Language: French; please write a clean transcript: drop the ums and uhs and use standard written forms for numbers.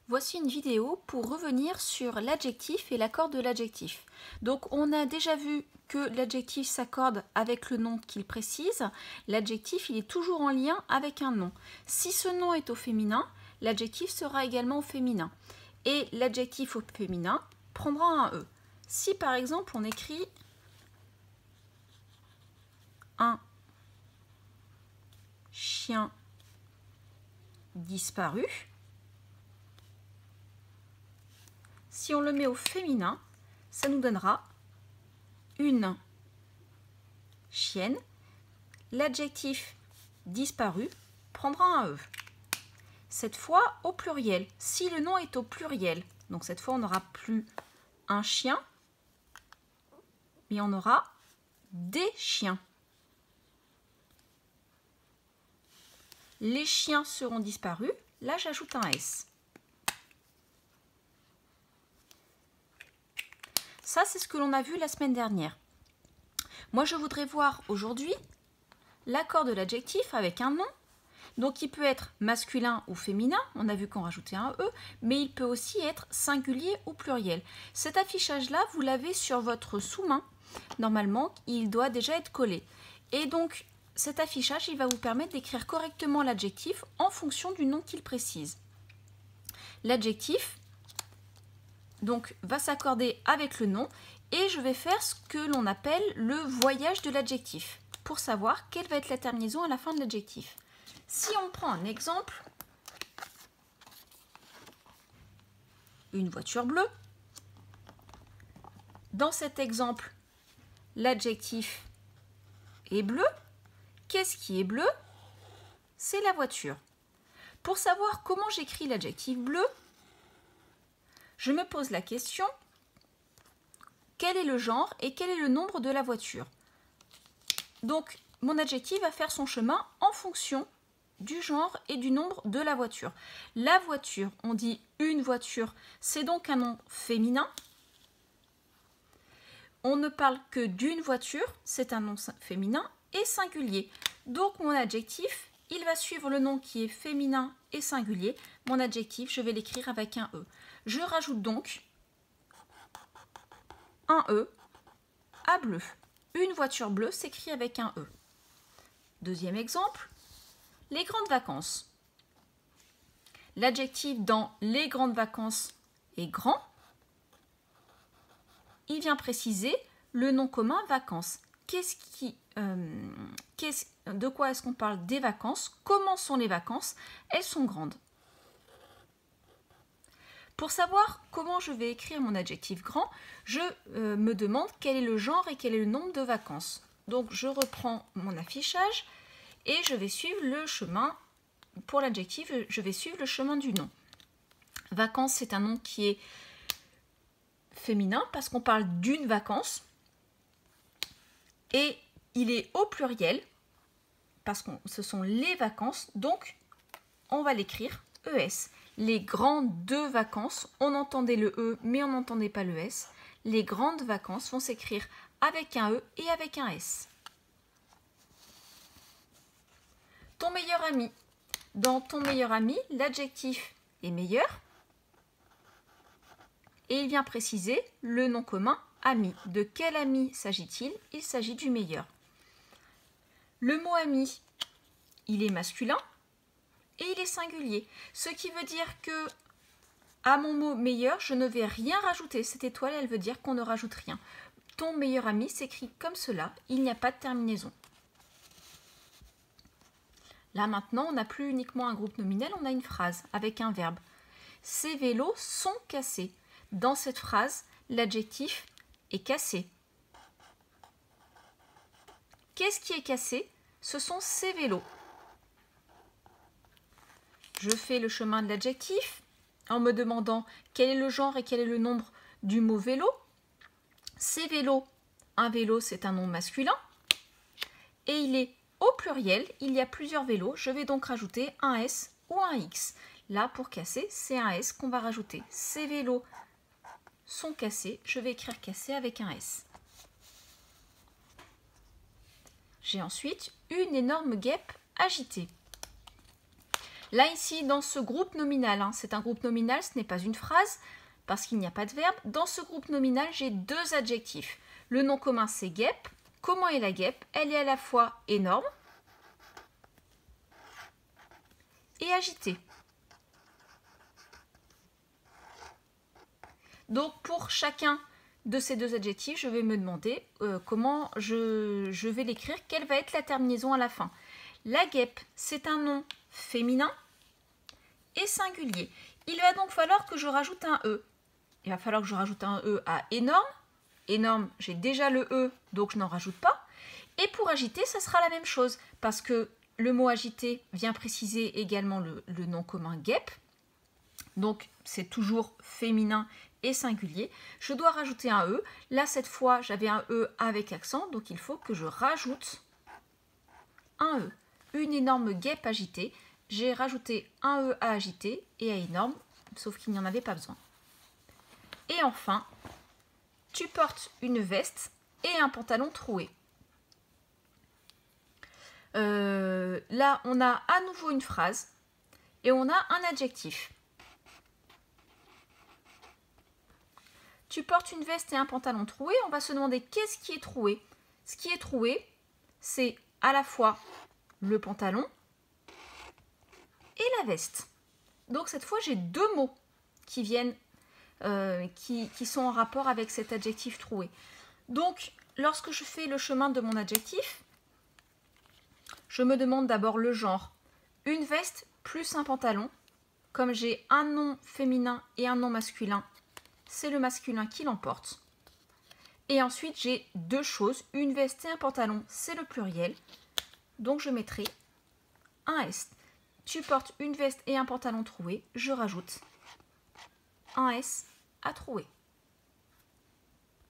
Voici une vidéo pour revenir sur l'adjectif et l'accord de l'adjectif. Donc on a déjà vu que l'adjectif s'accorde avec le nom qu'il précise. L'adjectif il est toujours en lien avec un nom. Si ce nom est au féminin, l'adjectif sera également au féminin. Et l'adjectif au féminin prendra un E. Si par exemple on écrit un chien disparu, si on le met au féminin, ça nous donnera une chienne. L'adjectif disparu prendra un E. Cette fois au pluriel, si le nom est au pluriel. Donc cette fois on n'aura plus un chien, mais on aura des chiens. Les chiens seront disparus. Là j'ajoute un S. Ça, c'est ce que l'on a vu la semaine dernière. Moi, je voudrais voir aujourd'hui l'accord de l'adjectif avec un nom. Donc, il peut être masculin ou féminin. On a vu qu'on rajoutait un E. Mais il peut aussi être singulier ou pluriel. Cet affichage-là, vous l'avez sur votre sous-main. Normalement, il doit déjà être collé. Et donc, cet affichage, il va vous permettre d'écrire correctement l'adjectif en fonction du nom qu'il précise. L'adjectif donc va s'accorder avec le nom et je vais faire ce que l'on appelle le voyage de l'adjectif pour savoir quelle va être la terminaison à la fin de l'adjectif. Si on prend un exemple, une voiture bleue, dans cet exemple, l'adjectif est bleu. Qu'est-ce qui est bleu? C'est la voiture. Pour savoir comment j'écris l'adjectif bleu, je me pose la question, quel est le genre et quel est le nombre de la voiture? Donc, mon adjectif va faire son chemin en fonction du genre et du nombre de la voiture. La voiture, on dit une voiture, c'est donc un nom féminin. On ne parle que d'une voiture, c'est un nom féminin et singulier. Donc, mon adjectif, il va suivre le nom qui est féminin et singulier. Mon adjectif, je vais l'écrire avec un E. Je rajoute donc un E à bleu. Une voiture bleue s'écrit avec un E. Deuxième exemple, les grandes vacances. L'adjectif dans les grandes vacances est grand. Il vient préciser le nom commun vacances. De quoi est-ce qu'on parle des vacances? Comment sont les vacances? Elles sont grandes. Pour savoir comment je vais écrire mon adjectif grand, je me demande quel est le genre et quel est le nombre de vacances. Donc je reprends mon affichage et je vais suivre le chemin, pour l'adjectif, je vais suivre le chemin du nom. Vacances, c'est un nom qui est féminin parce qu'on parle d'une vacance. Et il est au pluriel parce que ce sont les vacances, donc on va l'écrire ES. Les grandes vacances, on entendait le E, mais on n'entendait pas le S. Les grandes vacances vont s'écrire avec un E et avec un S. Ton meilleur ami. Dans ton meilleur ami, l'adjectif est meilleur. Et il vient préciser le nom commun ami. De quel ami s'agit-il? Il s'agit du meilleur. Le mot ami, il est masculin. Et il est singulier, ce qui veut dire que à mon mot meilleur, je ne vais rien rajouter. Cette étoile, elle veut dire qu'on ne rajoute rien. Ton meilleur ami s'écrit comme cela, il n'y a pas de terminaison. Là maintenant, on n'a plus uniquement un groupe nominal, on a une phrase avec un verbe. Ces vélos sont cassés. Dans cette phrase, l'adjectif est cassé. Qu'est-ce qui est cassé? Ce sont ces vélos. Je fais le chemin de l'adjectif en me demandant quel est le genre et quel est le nombre du mot vélo. Ces vélos, un vélo c'est un nom masculin et il est au pluriel, il y a plusieurs vélos. Je vais donc rajouter un S ou un X. Là pour casser, c'est un S qu'on va rajouter. Ces vélos sont cassés, je vais écrire cassé avec un S. J'ai ensuite une énorme guêpe agitée. Là, ici, dans ce groupe nominal, hein, c'est un groupe nominal, ce n'est pas une phrase, parce qu'il n'y a pas de verbe. Dans ce groupe nominal, j'ai deux adjectifs. Le nom commun, c'est guêpe. Comment est la guêpe? Elle est à la fois énorme et agitée. Donc, pour chacun de ces deux adjectifs, je vais me demander comment je vais l'écrire, quelle va être la terminaison à la fin. La guêpe, c'est un nom féminin et singulier. Il va donc falloir que je rajoute un E. Il va falloir que je rajoute un E à énorme. Énorme, j'ai déjà le E, donc je n'en rajoute pas. Et pour agiter, ça sera la même chose, parce que le mot agité vient préciser également le nom commun guêpe. Donc, c'est toujours féminin et singulier. Je dois rajouter un E. Là, cette fois, j'avais un E avec accent, donc il faut que je rajoute un E. Une énorme guêpe agitée. J'ai rajouté un E à agiter et à énorme, sauf qu'il n'y en avait pas besoin. Et enfin, tu portes une veste et un pantalon troué. Là, on a à nouveau une phrase et on a un adjectif. Tu portes une veste et un pantalon troué. On va se demander qu'est-ce qui est troué. Ce qui est troué, c'est à la fois le pantalon et la veste. Donc cette fois, j'ai deux mots qui viennent, qui sont en rapport avec cet adjectif troué. Donc, lorsque je fais le chemin de mon adjectif, je me demande d'abord le genre. Une veste plus un pantalon. Comme j'ai un nom féminin et un nom masculin, c'est le masculin qui l'emporte. Et ensuite, j'ai deux choses. Une veste et un pantalon, c'est le pluriel. Donc, je mettrai un S. Tu portes une veste et un pantalon troué. Je rajoute un S à troué.